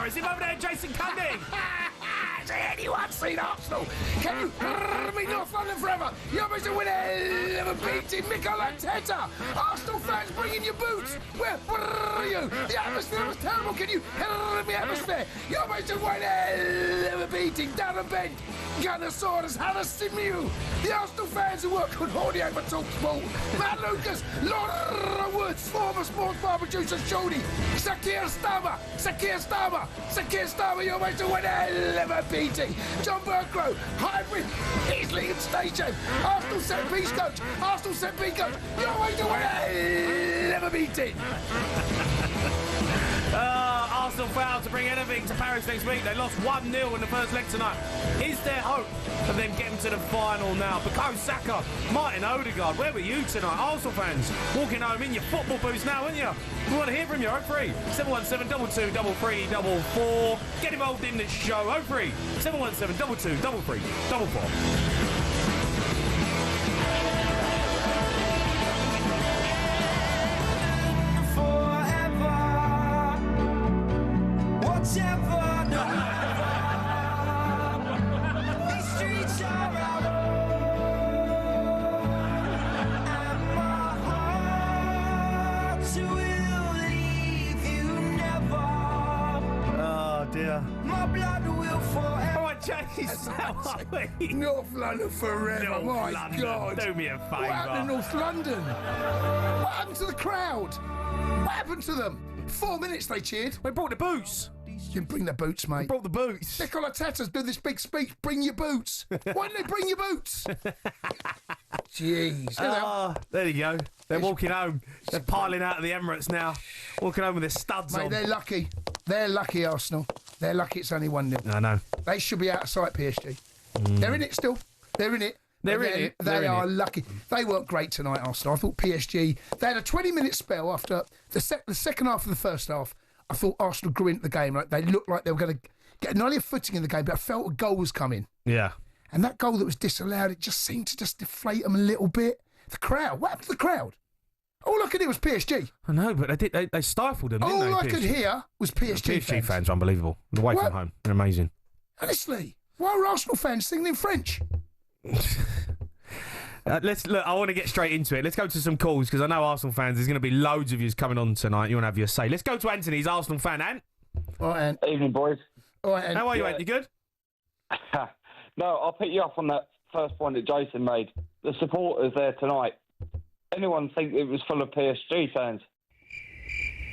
Is him over there, Jason Cundy? Has anyone seen Arsenal? Can you me North London forever? You're supposed to win a beating Mikel Arteta. Arsenal fans, bring in your boots. Where are you? The atmosphere was terrible. Can you help the atmosphere? You're supposed to win a beating Darren Bent. Gunnosaurus, Hannah Simu. The Arsenal fans who work on audio for talkSPORT. Matt Lucas, Laura Woods, former sports bar producer Jody, Sakir Starmer, you're supposed to win a beating. John Burkrow, hybrid, he's League Station. Arsenal set-piece coach, you're supposed to win a beating. Arsenal failed to bring anything to Paris next week. They lost 1-0 in the first leg tonight. Is there hope of them getting to the final now? Bukayo Saka, Martin Odegaard, where were you tonight? Arsenal fans walking home in your football boots now, aren't you? We want to hear from you. 03 717 22 3344. Get involved in the show. 03 717 22 3344. North London forever, my God. Do me a favour. What happened to North London? What happened to the crowd? What happened to them? 4 minutes they cheered. We brought the boots. You can bring the boots, mate. We brought the boots. Mikel Arteta's do this big speech. Bring your boots. Why didn't they bring your boots? Jeez. There you go. They're walking home. They're piling out of the Emirates now. Walking home with their studs mate, on. They're lucky. They're lucky, Arsenal. They're lucky it's only 1-0. I know. They should be out of sight, PSG. They're in it still. They're in it. They are lucky. They weren't great tonight, Arsenal. I thought PSG, they had a 20-minute spell after the second half of the first half. I thought Arsenal grew into the game. Like, they looked like they were going to get not only a footing in the game, but I felt a goal was coming. Yeah. And that goal that was disallowed, it just seemed to just deflate them a little bit. The crowd, what happened to the crowd? All I could hear was PSG. I know, but they stifled them, didn't they? All I could hear was PSG fans. PSG fans are unbelievable. Away from home. They're amazing. Honestly, why were Arsenal fans singing in French? Let's look. I want to get straight into it. Let's go to some calls because I know Arsenal fans. There's going to be loads of yous coming on tonight. You want to have your say. Let's go to Anthony. He's Arsenal fan. Ant. All right, Ant. Evening, boys. All right, Ant. How are you, Ant? You good? No, I'll pick you up on that first point that Jason made. The supporters there tonight. Anyone think it was full of PSG fans?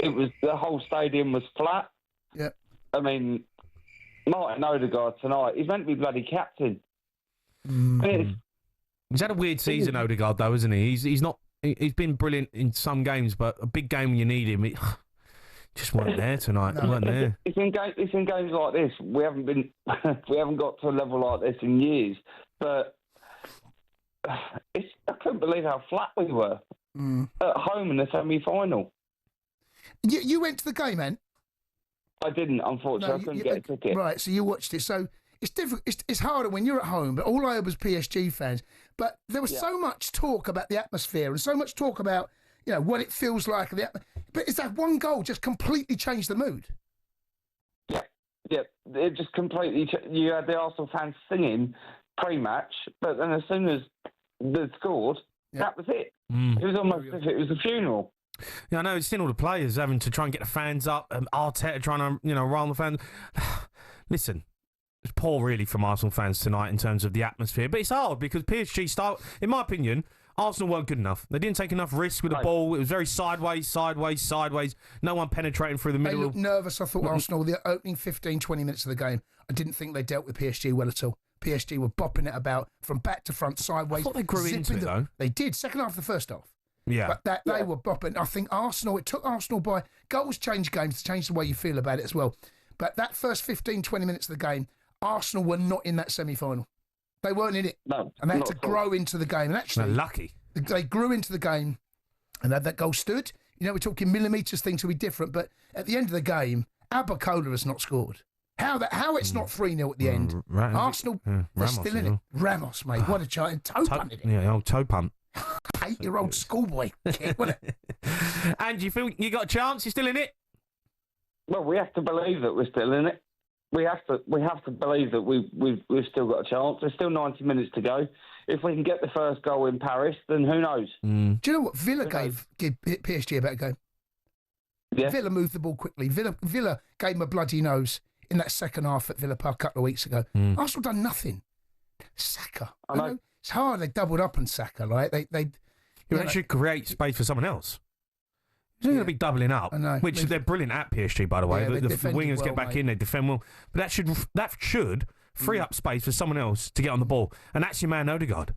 It was. The whole stadium was flat. Yeah. I mean, Martin Odegaard tonight. He's meant to be bloody captain. He's had a weird season, Odegaard, though, hasn't he? He's not. He's been brilliant in some games, but a big game when you need him, just weren't there tonight. No. Weren't there. It's in games like this. We haven't got to a level like this in years. But I couldn't believe how flat we were at home in the semi-final. You went to the game, Ant? I didn't, unfortunately. I couldn't get a ticket. Right, so you watched it. So it's different. It's harder when you're at home. But all I heard was PSG fans. But there was so much talk about the atmosphere and so much talk about what it feels like. But is that one goal just completely changed the mood? Yeah. It just completely. You had the Arsenal fans singing pre-match, but then as soon as they scored, that was it. It was almost as if it was a funeral. Yeah, I know. It's seen all the players having to try and get the fans up. Arteta trying to, rile the fans. Listen, it's poor really from Arsenal fans tonight in terms of the atmosphere. But it's hard because PSG in my opinion, Arsenal weren't good enough. They didn't take enough risk with the ball. It was very sideways. No one penetrating through the middle. They looked nervous. I thought Arsenal, the opening 15, 20 minutes of the game, I didn't think they dealt with PSG well at all. PSG were bopping it about from back to front, sideways. I thought they grew into it, though. They did. Second half of the first half. Yeah. But they were bopping. I think it took Arsenal by... Goals change games, change the way you feel about it as well. But that first 15, 20 minutes of the game, Arsenal were not in that semi-final. They weren't in it. No. And they had to grow into the game. And actually... They're lucky. They grew into the game and had that goal stood. We're talking millimetres, things will be different. But at the end of the game, Abacola has not scored. How it's not 3-0 at the end. Arsenal, they're still in it. Ramos, mate. What a child. Toe punted it. Yeah, old toe punt. 8-year-old schoolboy kid, wasn't it? And you feel you got a chance? You're still in it? Well, we have to believe that we're still in it. We have to believe that we've still got a chance. There's still 90 minutes to go. If we can get the first goal in Paris, then who knows? Do you know what Villa gave PSG a better go? Yeah. Villa moved the ball quickly. Villa gave him a bloody nose in that second half at Villa Park a couple of weeks ago. Arsenal done nothing. Saka. I know. It's hard. They doubled up on Saka, right? They should create space for someone else. They're going to be doubling up, I know. which they're brilliant at PSG, by the way. Yeah, the defended wingers well, get back mate. in, they defend well. But that should free up space for someone else to get on the ball. And that's your man, Odegaard.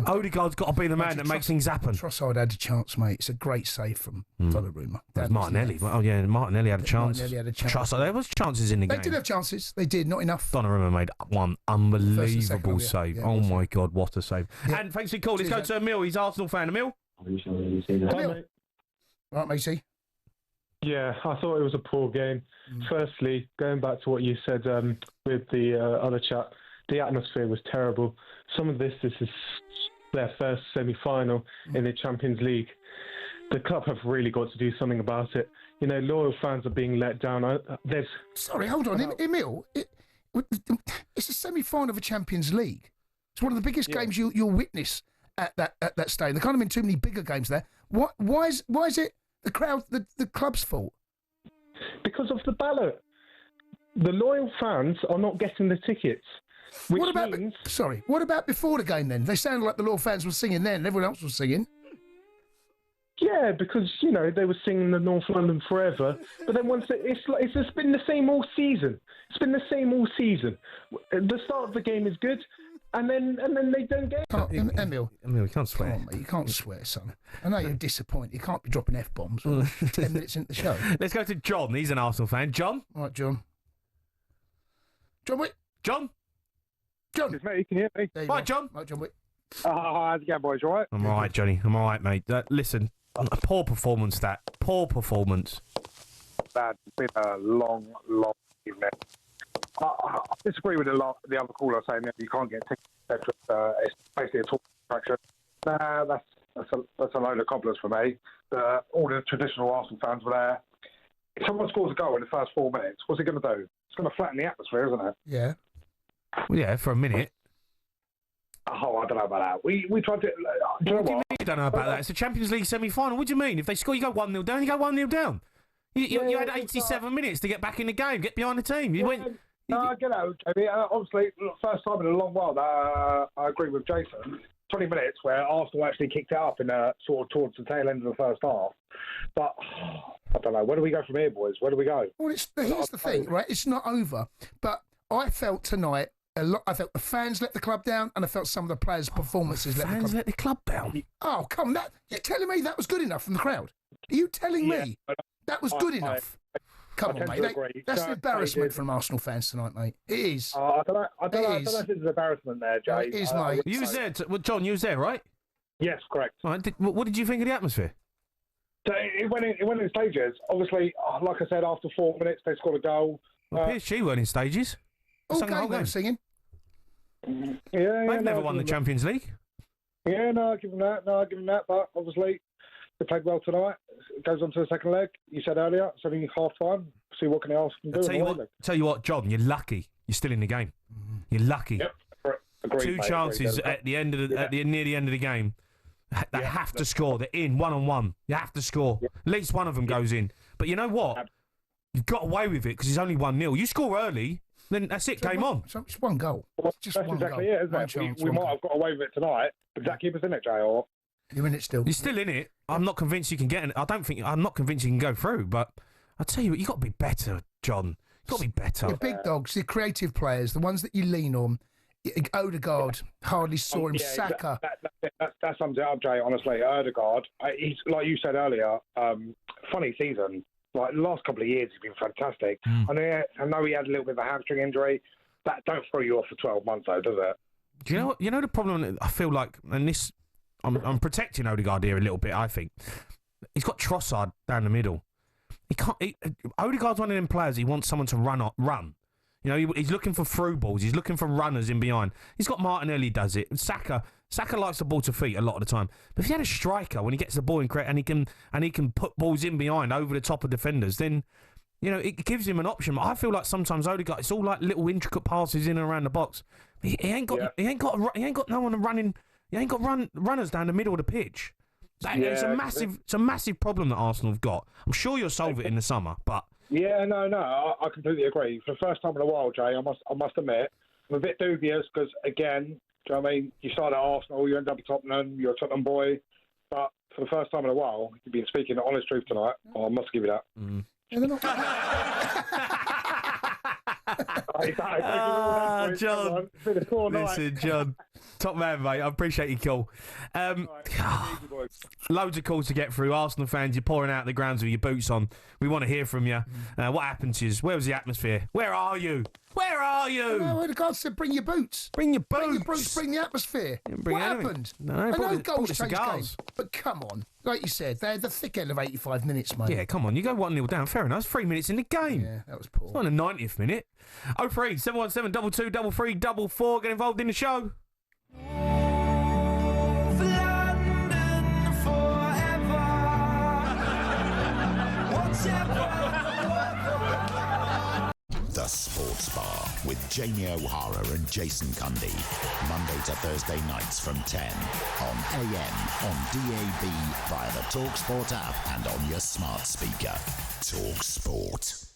Odegaard's got to be the man that makes things happen. Trossard had a chance, mate. It's a great save from Donnarumma. That was Martinelli. Oh, yeah, Martinelli had a chance. Martinelli had a chance. Trossard, there was chances in the game. They did have chances. They did, not enough. Donnarumma made one unbelievable second, yeah. save. Yeah, Oh, my God, what a save. Yeah. And thanks for your call. Let's go to Emil. He's Arsenal fan. Emil? Emil. Right, matey. Yeah, I thought it was a poor game. Firstly, going back to what you said with the other chat, the atmosphere was terrible. This is their first semi-final in the Champions League. The club have really got to do something about it. You know, loyal fans are being let down. Sorry, hold on. Emil, it's a semi-final of a Champions League. It's one of the biggest games you'll witness at that stadium. There can't have been too many bigger games there. Why is it the crowd, the club's fault? Because of the ballot. The loyal fans are not getting the tickets. What about before the game then? They sounded like the loyal fans were singing then and everyone else was singing. Yeah, because, you know, they were singing the North London Forever. But then it's just been the same all season. It's been the same all season. The start of the game is good. And then they don't get it. Emil, you can't swear. Come on, mate, you can't swear, son. I know you're disappointed. You can't be dropping F-bombs 10 minutes into the show. Let's go to John. He's an Arsenal fan. John? All right, John. John Wick. John? John. It's me. You can hear me. Right, John. Right, John Wick. How's it going, boys? All right? I'm all right, Johnny. I'm all right, mate. Listen, a poor performance, that. Poor performance. It's been a long evening. I disagree with the other caller saying that you can't get tickets, etc. It's basically a talk attraction. Nah, that's a load of cobblers for me. All the traditional Arsenal fans were there. If someone scores a goal in the first 4 minutes, what's it going to do? It's going to flatten the atmosphere, isn't it? Yeah. Well, yeah, for a minute. Oh, I don't know about that. We tried to... What do you mean you don't know about that? It's a Champions League semi-final. What do you mean? If they score, you go 1-0 down, you go 1-0 down. You had 87 minutes to get back in the game, get behind the team. You went... No, I get out. I mean, obviously, first time in a long while that I agree with Jason. 20 minutes where Arsenal actually kicked it up in sort of towards the tail end of the first half. But I don't know. Where do we go from here, boys? Where do we go? Well, here's the thing, right? It's not over. But I felt tonight I felt the fans let the club down, and I felt some of the players' performances let the club down. Oh, come on! You're telling me that was good enough from the crowd? Are you telling me that was good enough? Come on, mate. That's an embarrassment from Arsenal fans tonight, mate. It is. I don't know if it's an embarrassment there, Jay. No, it is, mate. You was there, John. You was there, right? Yes, correct. Right. What did you think of the atmosphere? So it went in stages. Obviously, like I said, after 4 minutes they scored a goal. Well, PSG weren't in stages. Okay, we're singing. They've never won the Champions League. Yeah, no, I give them that. But obviously, they played well tonight. It goes on to the second leg. You said earlier, it's only half time. See what can they ask them to do. Tell you what, John, you're lucky. You're still in the game. You're lucky. Yep. Agreed, 2 chances at the end of near the end of the game. They have to score. They're in 1-on-1. You have to score. At least one of them goes in. But you know what? You've got away with it because it's only 1-0. You score early, then that's it. Game on. So it's one goal. Just that's one exactly goal. it, isn't it? We might have got away with it tonight. But that keep us in it, Jay. Or you're in it still. You're still in it. I'm not convinced you can get in. I'm not convinced you can go through. But I tell you what, you got to be better, John. You got to be better. The big dogs, the creative players, the ones that you lean on. Odegaard hardly saw him. Saka. That sums it up, Jay. Honestly, Odegaard. He's like you said earlier. Funny season. Like the last couple of years, he's been fantastic. I know he had a little bit of a hamstring injury. That don't throw you off for 12 months, though, does it? Do you know what? You know the problem. I feel like, and this, I'm protecting Odegaard here a little bit. I think he's got Trossard down the middle. Odegaard's one of them players. He wants someone to run. You know, he's looking for through balls. He's looking for runners in behind. He's got Martinelli does it. Saka likes the ball to feet a lot of the time. But if he had a striker when he gets the ball in and he can put balls in behind over the top of defenders, then You know, it gives him an option. I feel like sometimes Odegaard, it's all like little intricate passes in and around the box. He ain't got no one running. He ain't got runners down the middle of the pitch. It's a massive problem that Arsenal have got. I'm sure you'll solve it in the summer, but yeah, no, I completely agree. For the first time in a while, Jay, I must admit, I'm a bit dubious because again, do you know what I mean? You start at Arsenal, you end up at Tottenham, you're a Tottenham boy, but for the first time in a while, you've been speaking the honest truth tonight. I must give you that. Mm. Yeah, they're not. John. Listen, John. Top man, mate. I appreciate your call. Loads of calls to get through. Arsenal fans, you're pouring out the grounds with your boots on. We want to hear from you. What happened to you? Where was the atmosphere? Where are you? Where are you? No, the guy said, bring your boots. Bring your boots. Bring your boots, bring the atmosphere. What happened? No, I know goals change games. But come on. Like you said, they're the thick end of 85 minutes, mate. Yeah, come on. You go 1-0 down. Fair enough. It's 3 minutes in the game. Yeah, that was poor. It's not in the 90th minute. 03 717 22 33 44. Get involved in the show. The Sports Bar with Jamie O'Hara and Jason Cundy. Monday to Thursday nights from 10 on AM, on DAB, via the talkSPORT app and on your smart speaker. talkSPORT.